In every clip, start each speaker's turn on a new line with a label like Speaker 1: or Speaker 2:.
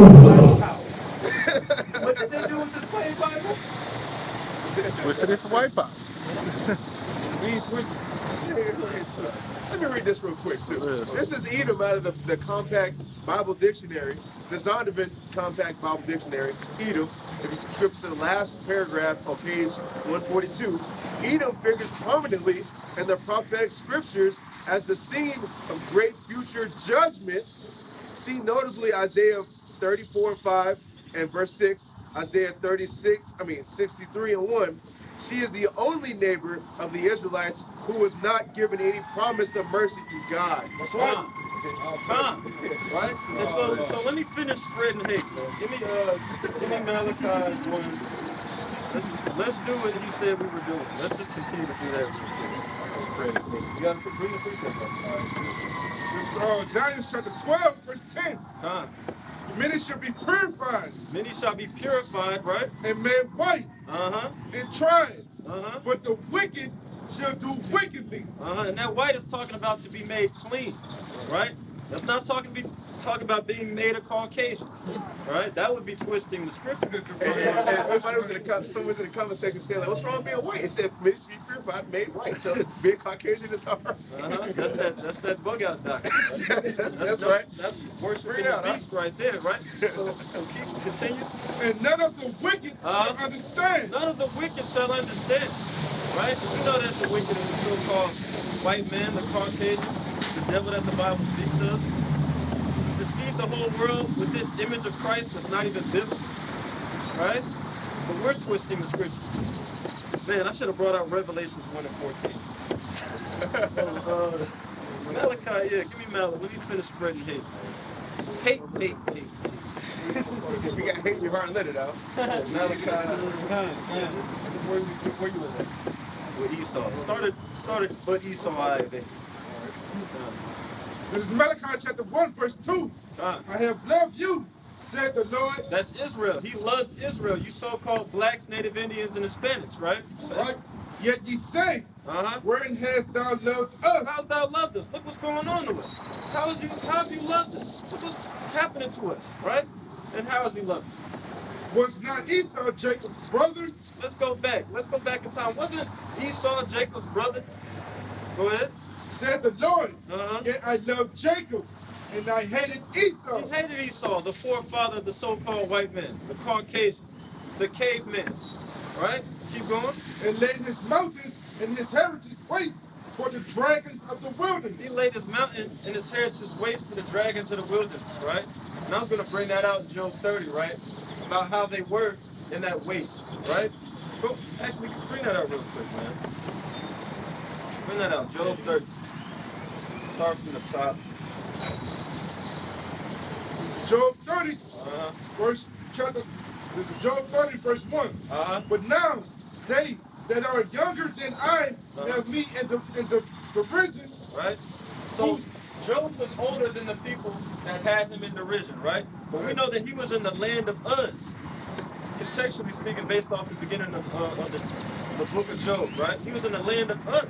Speaker 1: White power. What did they do with the same Bible?
Speaker 2: Twisted it for white power.
Speaker 1: We ain't twisted.
Speaker 3: Let me read this real quick, too. This is Edom out of the Compact Bible Dictionary, the Zondervan Compact Bible Dictionary, Edom. If you subscribe to the last paragraph on page 142, Edom figures prominently in the prophetic scriptures as the scene of great future judgments. See notably Isaiah 34:5 and verse 6, Isaiah 63 and 1. She is the only neighbor of the Israelites who was not given any promise of mercy from God.
Speaker 1: That's right. Right? And so let me finish spreading hate. Give me Malachi 1. Let's do what he said we were doing. Let's just continue to do that. Spread hate. You gotta bring the precept up.
Speaker 4: This is Daniel chapter 12, verse 10. Many shall be purified.
Speaker 1: Many shall be purified, right?
Speaker 4: And made white. And tried. But the wicked shall do wickedly.
Speaker 1: And that white is talking about to be made clean, right? That's not talking about being made a Caucasian, right? That would be twisting the scripture.
Speaker 3: And someone was in the comment section saying, like, what's wrong with being white? It said, many should be purified, made white. So being Caucasian is hard.
Speaker 1: That's that bug out doctrine.
Speaker 3: That's right.
Speaker 1: That's worshiping the beast right there, right? So continue.
Speaker 4: And none of the wicked shall understand.
Speaker 1: None of the wicked shall understand, right? We know that the wicked is the so-called white man, the Caucasian, the devil that the Bible speaks of. He's deceived the whole world with this image of Christ that's not even biblical, right? But we're twisting the scriptures. Man, I should have brought out Revelations 1 and 14. Malachi, give me Malachi. Let me finish spreading hate. Hate.
Speaker 3: If you got hate in your heart, let it out.
Speaker 1: Malachi. Where you was at? With Esau. Started, but Esau I.
Speaker 4: This is Malachi chapter 1, verse 2. I have loved you, said the Lord.
Speaker 1: That's Israel. He loves Israel. You so-called blacks, Native Indians, and Hispanics, right?
Speaker 4: Right. Yet ye say, wherein hast thou loved us?
Speaker 1: How's thou loved us? Look what's going on to us. How have you loved us? Look what's happening to us, right? And how has he loved us?
Speaker 4: Was not Esau Jacob's brother?
Speaker 1: Let's go back. Let's go back in time. Wasn't Esau Jacob's brother? Go ahead.
Speaker 4: Said the Lord, yet I loved Jacob, and I hated Esau.
Speaker 1: He hated Esau, the forefather of the so-called white man, the Caucasian, the caveman, right? Keep going.
Speaker 4: And laid his mountains and his heritage waste for the dragons of the wilderness.
Speaker 1: He laid his mountains and his heritage waste for the dragons of the wilderness, right? And I was going to bring that out in Job 30, right? About how they were in that waste, right? Go, actually, bring that out real quick, man. Bring that out, Job 30. Start from the top.
Speaker 4: This is Job 30, verse chapter. This is Job 30, verse 1. But now they that are younger than I have me in the derision.
Speaker 1: Right? So Job was older than the people that had him in derision, right? But we know that he was in the land of Uz. Contextually speaking, based off the beginning of the book of Job, right? He was in the land of Uz,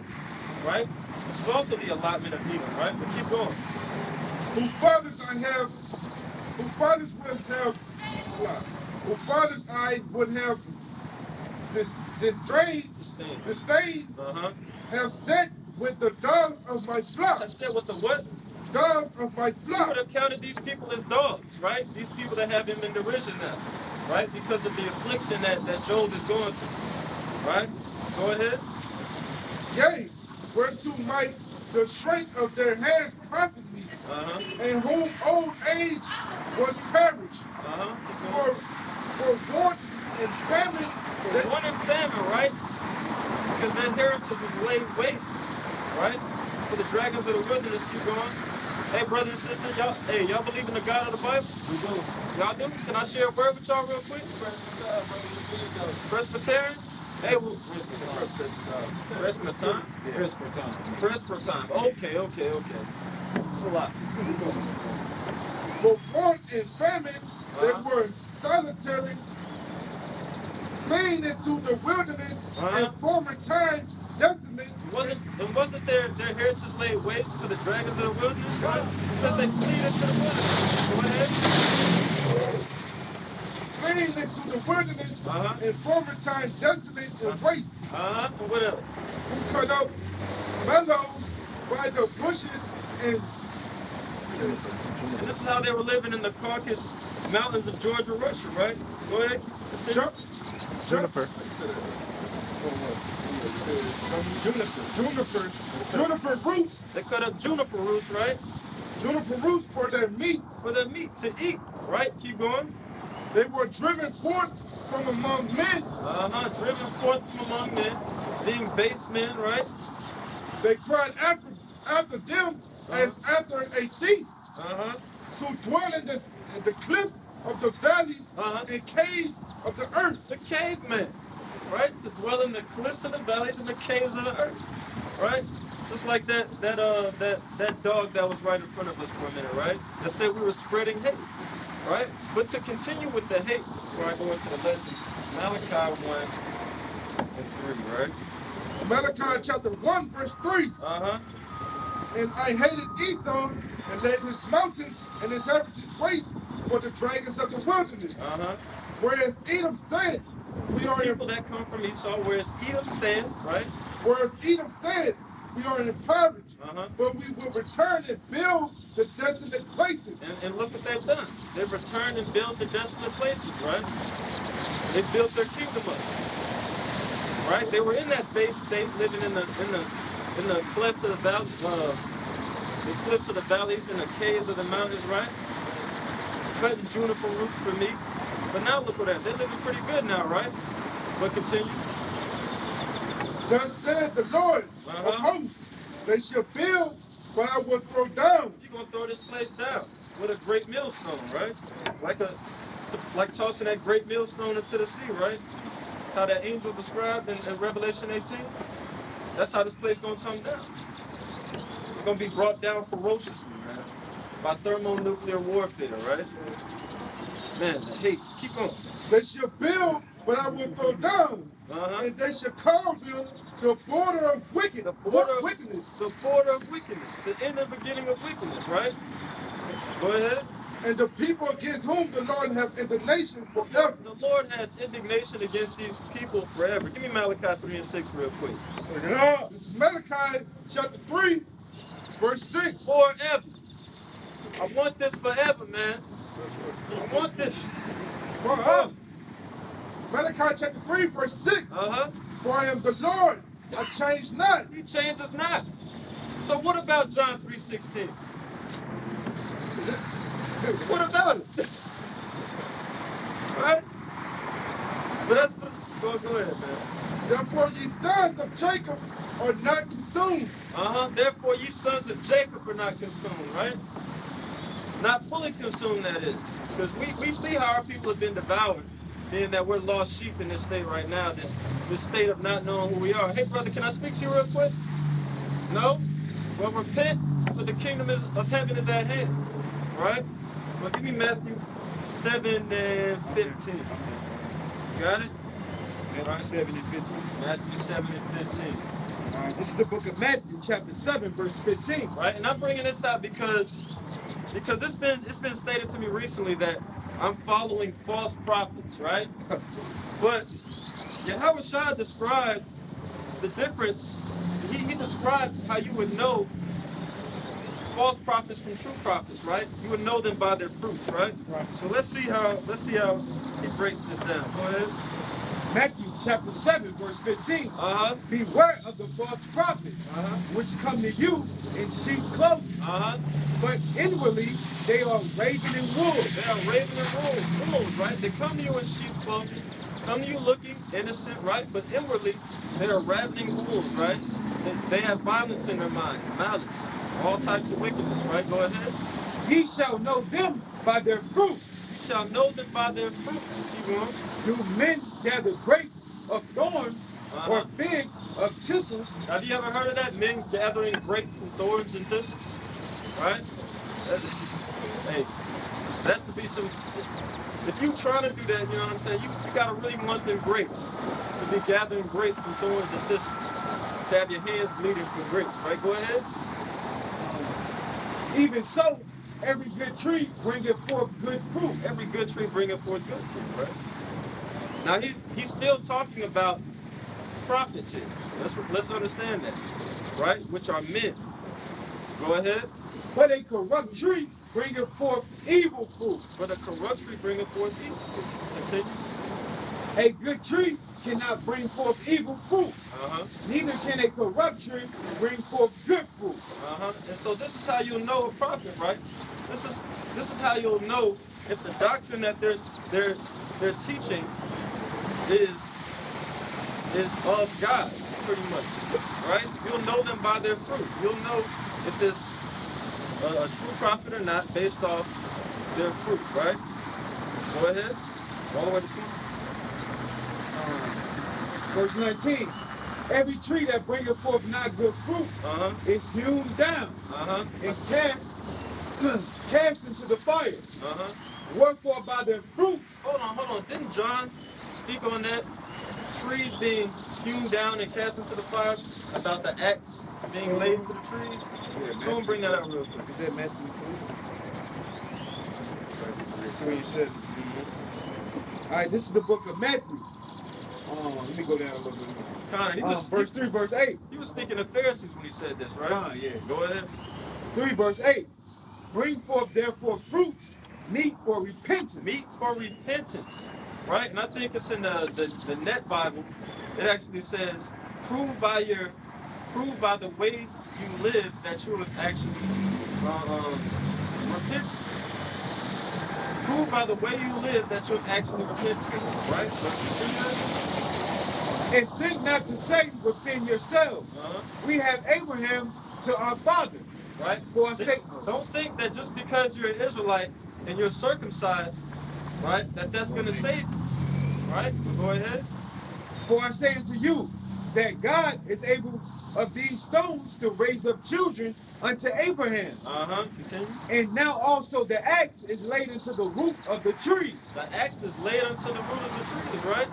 Speaker 1: right? Which is also the allotment of Edom, right? But keep going.
Speaker 4: Whose fathers I would have disdained, have set with the dogs of my flock.
Speaker 1: Have set with the what?
Speaker 4: Dogs of my flock.
Speaker 1: You would have counted these people as dogs, right? These people that have him in derision now, right? Because of the affliction that Job is going through, right? Go ahead.
Speaker 4: Yea, whereto might the strength of their hands profit me, and whom old age was perished, for want and famine.
Speaker 1: For want and famine, right? Because their heritage was laid waste, right? For the dragons of the wilderness. Keep going. Hey, brother and sister, y'all believe in the God of the Bible?
Speaker 5: We do.
Speaker 1: Y'all do? Can I share a word with y'all real quick? Presbyterian? Hey, Presbyterian? Presbyterian. Okay. It's a lot.
Speaker 4: For want and famine, they were solitary, fleeing into the wilderness in former time, desolate.
Speaker 1: Wasn't their heritage laid waste for the dragons of the wilderness? Right? It says they flee into the wilderness. Go ahead.
Speaker 4: into the wilderness in former time desolate and waste.
Speaker 1: And what else?
Speaker 4: Who cut up meadows by the bushes and
Speaker 1: this is how they were living in the Caucasus Mountains of Georgia, Russia, right? Go ahead, continue.
Speaker 2: Juniper.
Speaker 4: Juniper roots.
Speaker 1: They cut up juniper roots, right?
Speaker 4: Juniper roots for their meat.
Speaker 1: For their meat to eat, right? Keep going.
Speaker 4: They were driven forth from among men.
Speaker 1: Driven forth from among men, being base men, right?
Speaker 4: They cried after them as after a thief. To dwell in the cliffs of the valleys and caves of the earth.
Speaker 1: The cavemen, right? To dwell in the cliffs of the valleys and the caves of the earth, right? Just like that dog that was right in front of us for a minute, right? That said we were spreading hate, right? But to continue with the hate, before I go into the lesson, Malachi 1 and 3, right?
Speaker 4: Malachi chapter 1 verse 3. And I hated Esau and laid his mountains and his inhabitants waste for the dragons of the wilderness. Whereas Edom said, we are
Speaker 1: people that come from Esau, whereas Edom said, right?
Speaker 4: Whereas Edom said, we are impoverished, but we will return and build the desolate places.
Speaker 1: And look what they've done. They've returned and built the desolate places, right? They built their kingdom up, right? They were in that base state, living in the cliffs of the valleys, and the caves of the mountains, right? Cutting juniper roots for meat. But now look at that. They're living pretty good now, right? But continue.
Speaker 4: Thus said the Lord of hosts, they shall build, but I will throw down.
Speaker 1: You're going to throw this place down with a great millstone, right? Like tossing that great millstone into the sea, right? How that angel described in Revelation 18. That's how this place is going to come down. It's going to be brought down ferociously, man, by thermonuclear warfare, right? Man, the hate. Keep going.
Speaker 4: They shall build, but I will throw down. And they shall call them the border of wickedness.
Speaker 1: The border of wickedness. The end and beginning of wickedness, right? Go ahead.
Speaker 4: And the people against whom the Lord hath indignation forever.
Speaker 1: The Lord had indignation against these people forever. Give me Malachi 3 and 6 real quick.
Speaker 4: This is Malachi chapter 3, verse 6.
Speaker 1: Forever. I want this forever, man. I want this.
Speaker 4: Malachi chapter 3, verse 6. For I am the Lord, I change not.
Speaker 1: He changes not. So what about John 3:16? What about it? Right? But that's what, go ahead, man.
Speaker 4: Therefore ye sons of Jacob are not consumed.
Speaker 1: Therefore ye sons of Jacob are not consumed, right? Not fully consumed, that is. Because we see how our people have been devoured, being that we're lost sheep in this state right now, this state of not knowing who we are. Hey, brother, can I speak to you real quick? No? Well, repent, for the kingdom of heaven is at hand, right? Well, give me Matthew 7 and 15. Got it?
Speaker 5: Matthew 7 and 15.
Speaker 1: Matthew 7 and 15.
Speaker 5: All right, this is the book of Matthew, chapter 7, verse 15.
Speaker 1: Right, and I'm bringing this out because it's been stated to me recently that I'm following false prophets, right? But Yawasap described the difference. He described how you would know false prophets from true prophets, right? You would know them by their fruits, right?
Speaker 5: Right.
Speaker 1: So let's see how he breaks this down. Go ahead.
Speaker 5: Matthew chapter 7, verse 15.
Speaker 4: Beware of the false prophets, which come to you in sheep's clothing, but inwardly they are ravening wolves.
Speaker 1: They are ravening wolves, right? They come to you in sheep's clothing, come to you looking innocent, right? But inwardly they are ravening wolves, right? They have violence in their mind, malice, all types of wickedness, right? Go ahead.
Speaker 5: Ye shall know them by their fruits.
Speaker 1: You shall know them by their fruits. Keep going.
Speaker 5: Do men gather grapes of thorns or figs of thistles?
Speaker 1: Have you ever heard of that? Men gathering grapes from thorns and thistles, right? Hey, that's to be some. If you trying to do that, you know what I'm saying. You gotta really want them grapes to be gathering grapes from thorns and thistles. To have your hands bleeding from grapes, right? Go ahead.
Speaker 5: Even so, every good tree bringeth forth good fruit.
Speaker 1: Every good tree bringeth forth good fruit, right? Now he's still talking about prophets here. Let's understand that, right? Which are men. Go ahead.
Speaker 5: But a corrupt tree bringeth forth evil fruit.
Speaker 1: But a corrupt tree bringeth forth evil fruit. Continue.
Speaker 5: A good tree cannot bring forth evil fruit. Neither can a corrupt tree bring forth good fruit.
Speaker 1: And so this is how you'll know a prophet, right? This is how you'll know if the doctrine that they're teaching is of God, pretty much, right? You'll know them by their fruit. You'll know if it's a true prophet or not based off their fruit, right? Go ahead. All the way to 2.
Speaker 5: Verse 19. Every tree that bringeth forth not good fruit is hewn down and cast into the fire. Wherefore by their fruits.
Speaker 1: Hold on. Didn't John speak on that? Trees being hewn down and cast into the fire, about the axe being laid into the trees.
Speaker 3: Yeah,
Speaker 1: Someone bring that out real quick.
Speaker 3: Is that Matthew 3? When you said,
Speaker 5: All right, this is the book of Matthew. Let me go down a little bit more.
Speaker 1: Con,
Speaker 5: verse 3, verse 8.
Speaker 1: He was speaking to Pharisees when he said this, right?
Speaker 5: Con, yeah.
Speaker 1: Go ahead.
Speaker 5: 3, verse 8. Bring forth therefore fruits, meet for repentance.
Speaker 1: Meet for repentance, right? And I think it's in the Net Bible. It actually says, prove by the way you live that you have actually repented. Prove by the way you live that you have actually repented, right?
Speaker 5: And think not to say within yourselves, we have Abraham to our father.
Speaker 1: Right? Don't think that just because you're an Israelite and you're circumcised, right, that's going to save you. Right? Go ahead.
Speaker 5: For I say unto you that God is able of these stones to raise up children unto Abraham.
Speaker 1: Continue.
Speaker 5: And now also the axe is laid into the root of the tree.
Speaker 1: The axe is laid unto the root of the trees, right?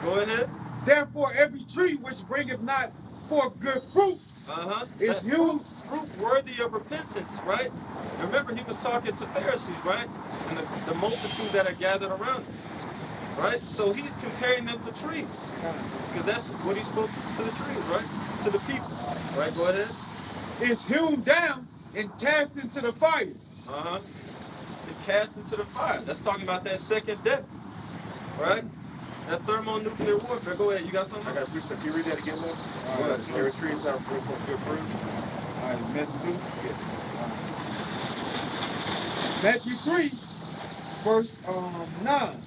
Speaker 1: Go ahead.
Speaker 5: Therefore every tree which bringeth not forth good fruit is hewn.
Speaker 1: Fruit worthy of repentance, right? And remember, he was talking to Pharisees, right? And the multitude that are gathered around him, right? So he's comparing them to trees, because that's what he spoke to the trees, right? To the people, right? Go ahead.
Speaker 5: Is hewn down and cast into the fire.
Speaker 1: And cast into the fire. That's talking about that second death, right? That thermonuclear warfare. Go ahead. You got something?
Speaker 3: I got a precept. Can you read that again, though? Every tree is not bring forth good fruit.
Speaker 5: All right, Matthew 3. Matthew 3, verse 9.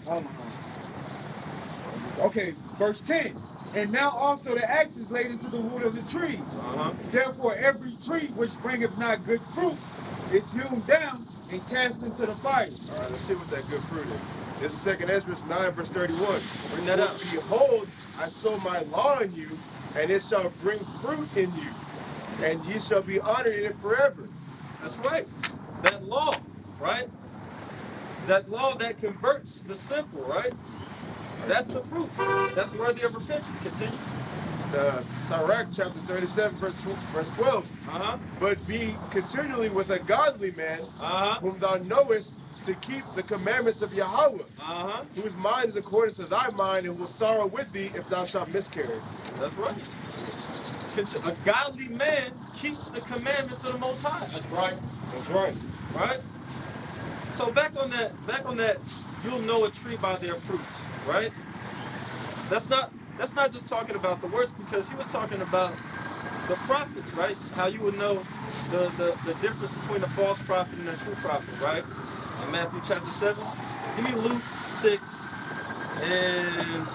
Speaker 5: Okay, verse 10. And now also the axe is laid into the root of the trees. Therefore every tree which bringeth not good fruit is hewn down and cast into the fire.
Speaker 3: All right, let's see what that good fruit is. This is 2 Ezra 9, verse 31.
Speaker 1: Bring that up.
Speaker 3: Behold, I sow my law in you, and it shall bring fruit in you, and ye shall be honored in it forever.
Speaker 1: That's right. That law, right? That law that converts the simple, right? That's the fruit. That's worthy of repentance. Continue.
Speaker 3: Sirach chapter 37, verse 12. But be continually with a godly man, whom thou knowest to keep the commandments of Yahweh, whose mind is according to thy mind, and will sorrow with thee if thou shalt miscarry.
Speaker 1: That's right. A godly man keeps the commandments of the Most High.
Speaker 5: That's right. That's right.
Speaker 1: Right? So back on that, you'll know a tree by their fruits, right? That's not just talking about the words, because he was talking about the prophets, right? How you would know the difference between a false prophet and a true prophet, right? In Matthew chapter 7. Give me Luke 6 and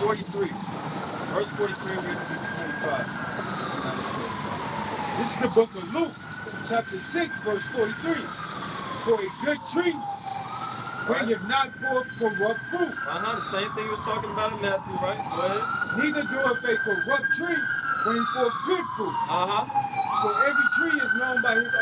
Speaker 1: 43. Verse 43 and 45.
Speaker 5: This is the book of Luke, chapter 6, verse 43. For a good tree bringeth not forth corrupt fruit.
Speaker 1: The same thing he was talking about in Matthew, right? Go ahead.
Speaker 5: Neither doeth a corrupt tree bring forth good fruit. For every tree is known by his